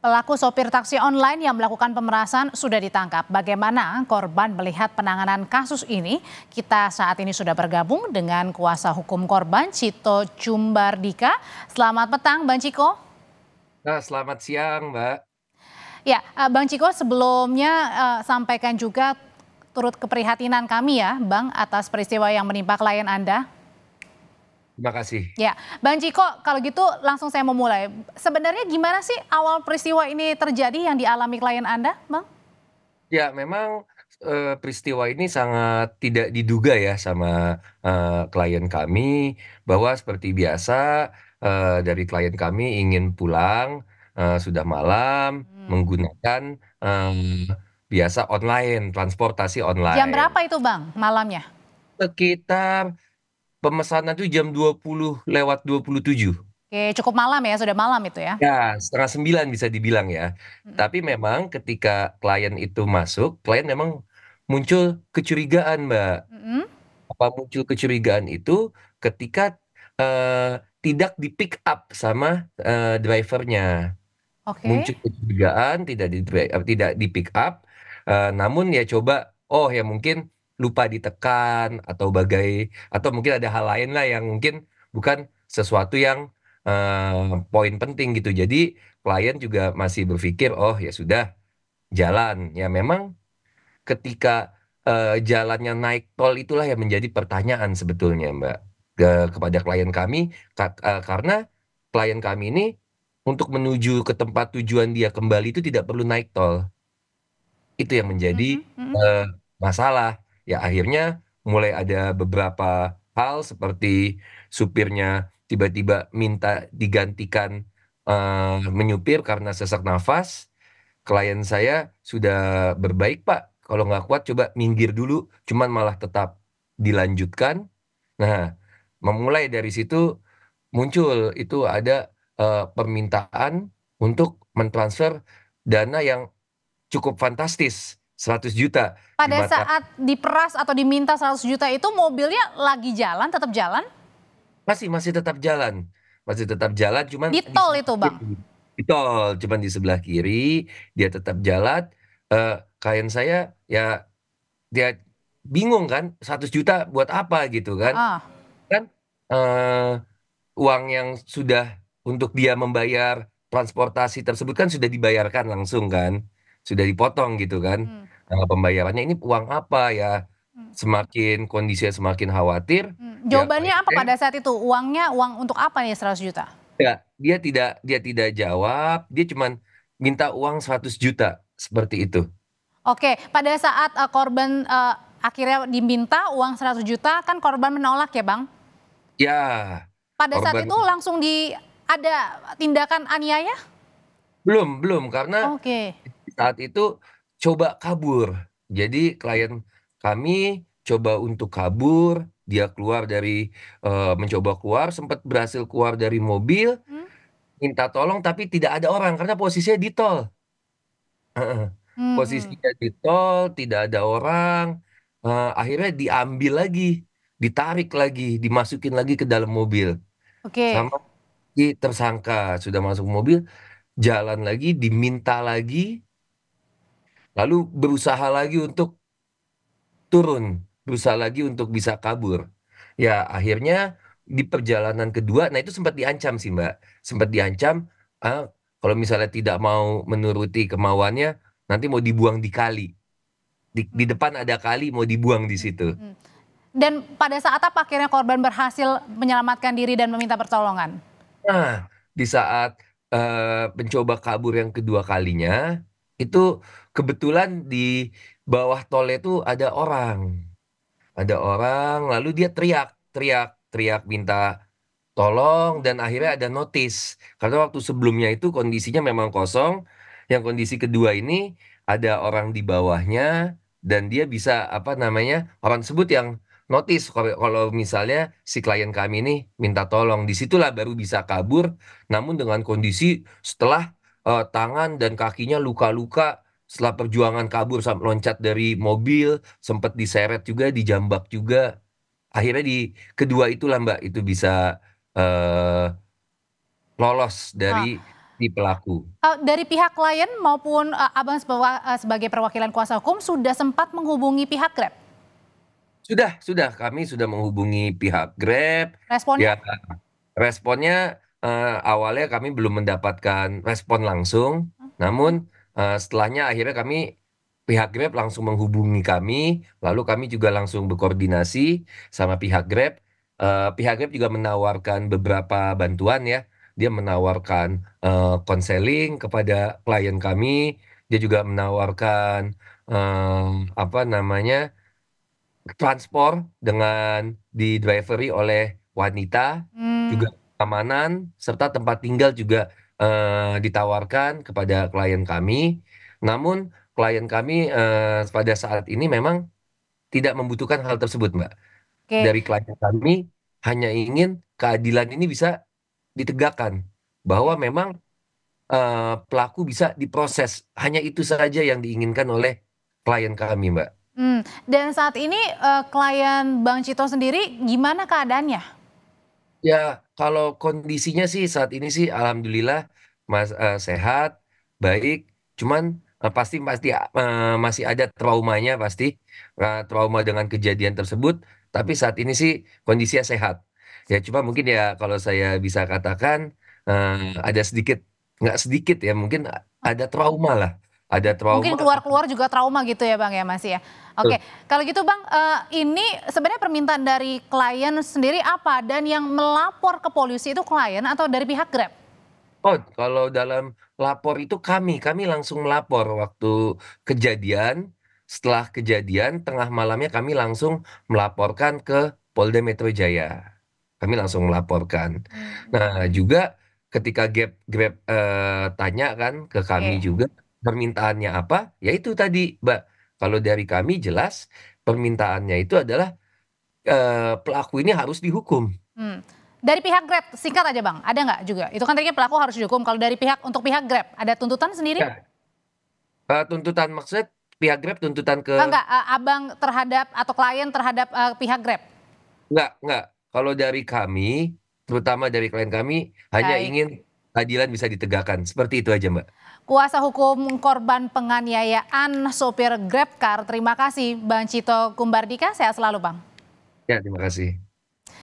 Pelaku sopir taksi online yang melakukan pemerasan sudah ditangkap. Bagaimana korban melihat penanganan kasus ini? Kita saat ini sudah bergabung dengan kuasa hukum korban, Cito Cumbardika. Selamat petang, Bang Ciko. Nah, selamat siang, Mbak. Ya, Bang Ciko, sebelumnya sampaikan juga turut keprihatinan kami ya, Bang, atas peristiwa yang menimpa klien Anda. Terima kasih. Ya, Bang Ciko, kalau gitu langsung saya mau mulai. Sebenarnya gimana sih awal peristiwa ini terjadi yang dialami klien Anda, Bang? Ya, memang peristiwa ini sangat tidak diduga ya sama klien kami bahwa seperti biasa dari klien kami ingin pulang sudah malam menggunakan biasa online, transportasi Jam online. berapa itu, Bang, malamnya? Sekitar pemesanan itu jam 20:27. Oke, cukup malam ya, sudah malam itu ya. Ya, 8:30 bisa dibilang ya. Mm-mm. Tapi memang ketika klien itu masuk, klien memang muncul kecurigaan, Mbak. Mm-mm. Apa muncul kecurigaan itu ketika tidak di pick up sama drivernya. Oke. Muncul kecurigaan tidak di pick up, namun ya coba, oh ya mungkin lupa ditekan atau mungkin ada hal lain lah yang mungkin bukan sesuatu yang poin penting gitu. Jadi klien juga masih berpikir, oh ya sudah jalan. Ya memang ketika jalannya naik tol itulah yang menjadi pertanyaan sebetulnya, Mbak, kepada klien kami, karena klien kami ini untuk menuju ke tempat tujuan dia kembali itu tidak perlu naik tol. Itu yang menjadi Mm-mm. Mm-mm. eh, masalah. Ya akhirnya mulai ada beberapa hal seperti supirnya tiba-tiba minta digantikan menyupir karena sesak nafas. Klien saya sudah berbaik, Pak. Kalau nggak kuat coba minggir dulu, cuman malah tetap dilanjutkan. Nah, memulai dari situ muncul itu ada permintaan untuk mentransfer dana yang cukup fantastis, 100 juta di Pada mata. saat diperas atau diminta 100 juta itu mobilnya lagi jalan, tetap jalan? Masih tetap jalan, masih tetap jalan, cuman Di di tol sebelah itu, Bang? kiri, di tol, cuman di sebelah kiri dia tetap jalan. Eh, Klien saya ya dia bingung kan, 100 juta buat apa gitu kan? Ah. Kan uang yang sudah untuk dia membayar transportasi tersebut kan sudah dibayarkan langsung kan, sudah dipotong gitu kan. Hmm. Pembayarannya ini uang apa ya? Hmm. Semakin kondisinya semakin khawatir, ya Jawabannya klien apa saya pada saat itu? Uangnya uang untuk apa nih 100 juta? ya, dia tidak jawab, dia cuman minta uang 100 juta seperti itu. Oke, pada saat korban akhirnya diminta uang 100 juta, kan korban menolak ya, Bang? Ya, Pada saat korban itu langsung ada tindakan aniaya? belum belum karena Oke. saat itu coba kabur. Jadi klien kami coba untuk kabur, dia keluar dari mencoba keluar, sempat berhasil keluar dari mobil, Hmm? minta tolong tapi tidak ada orang karena posisinya di tol. Heeh. Hmm, hmm. Posisinya di tol, tidak ada orang, akhirnya diambil lagi, ditarik lagi, dimasukin lagi ke dalam mobil. Oke. Sama si tersangka sudah masuk mobil, jalan lagi, diminta lagi, lalu berusaha lagi untuk turun, berusaha lagi untuk bisa kabur. Ya, akhirnya di perjalanan kedua, nah itu sempat diancam sih, Mbak. Sempat diancam, ah, kalau misalnya tidak mau menuruti kemauannya, nanti mau dibuang di kali. Di Hmm, depan ada kali, mau dibuang di hmm, situ. hmm. Dan pada saat apa akhirnya korban berhasil menyelamatkan diri dan meminta pertolongan? Nah, di saat mencoba kabur yang kedua kalinya, itu kebetulan di bawah tol itu ada orang. Ada orang, lalu dia teriak, teriak, teriak minta tolong dan akhirnya ada notice. Karena waktu sebelumnya itu kondisinya memang kosong, yang kondisi kedua ini ada orang di bawahnya dan dia bisa apa namanya orang tersebut yang notice kalau misalnya si klien kami ini minta tolong, disitulah baru bisa kabur. Namun dengan kondisi setelah tangan dan kakinya luka-luka. Setelah perjuangan kabur sampai loncat dari mobil, sempat diseret juga, dijambak juga. Akhirnya di kedua itulah Mbak itu bisa eh, lolos Ah, dari si pelaku. Dari pihak klien maupun Abang sebagai perwakilan kuasa hukum sudah sempat menghubungi pihak Grab? Sudah, kami sudah menghubungi pihak Grab. Responnya? Ya, responnya awalnya kami belum mendapatkan respon langsung, namun setelahnya akhirnya pihak Grab langsung menghubungi kami, lalu kami juga langsung berkoordinasi sama pihak Grab. Pihak Grab juga menawarkan beberapa bantuan ya. Dia menawarkan konseling kepada klien kami. Dia juga menawarkan apa namanya transport dengan didriveri oleh wanita, Hmm, juga keamanan serta tempat tinggal juga ditawarkan kepada klien kami. Namun klien kami pada saat ini memang tidak membutuhkan hal tersebut, Mbak. oke. Dari klien kami hanya ingin keadilan ini bisa ditegakkan, bahwa Oke. memang pelaku bisa diproses. Hanya itu saja yang diinginkan oleh klien kami, Mbak. Dan saat ini klien Bang Cito sendiri gimana keadaannya? Ya, kalau kondisinya sih saat ini sih alhamdulillah sehat, baik. Cuman pasti pasti masih ada traumanya pasti, trauma dengan kejadian tersebut. Tapi saat ini sih kondisinya sehat. Ya, cuma mungkin ya kalau saya bisa katakan eh, ada sedikit, nggak sedikit ya, mungkin ada trauma lah, ada Mungkin trauma. keluar-keluar juga trauma gitu ya Bang ya masih ya. Oke, kalau gitu Bang, ini sebenarnya permintaan dari klien sendiri apa? Dan yang melapor ke polisi itu klien atau dari pihak Grab? Oh, kalau dalam lapor itu kami langsung melapor waktu kejadian. Setelah kejadian, tengah malamnya kami langsung melaporkan ke Polda Metro Jaya. Kami langsung melaporkan. Hmm, Nah, juga ketika Grab tanya kan ke kami oke. juga permintaannya apa, ya itu tadi, Mbak. Kalau dari kami jelas permintaannya itu adalah pelaku ini harus dihukum. Hmm. Dari pihak Grab, singkat aja Bang, ada nggak juga? Itu kan tadinya pelaku harus dihukum. Kalau dari untuk pihak Grab, ada tuntutan sendiri? Ya, tuntutan maksudnya pihak Grab tuntutan ke. Enggak, Abang terhadap atau klien terhadap pihak Grab? Enggak. Kalau dari kami, terutama dari klien kami, hanya Baik. ingin keadilan bisa ditegakkan. Seperti itu aja, Mbak. Kuasa hukum korban penganiayaan sopir GrabCar, terima kasih Bang Cito Kumbardika, sehat selalu Bang. Ya, terima kasih.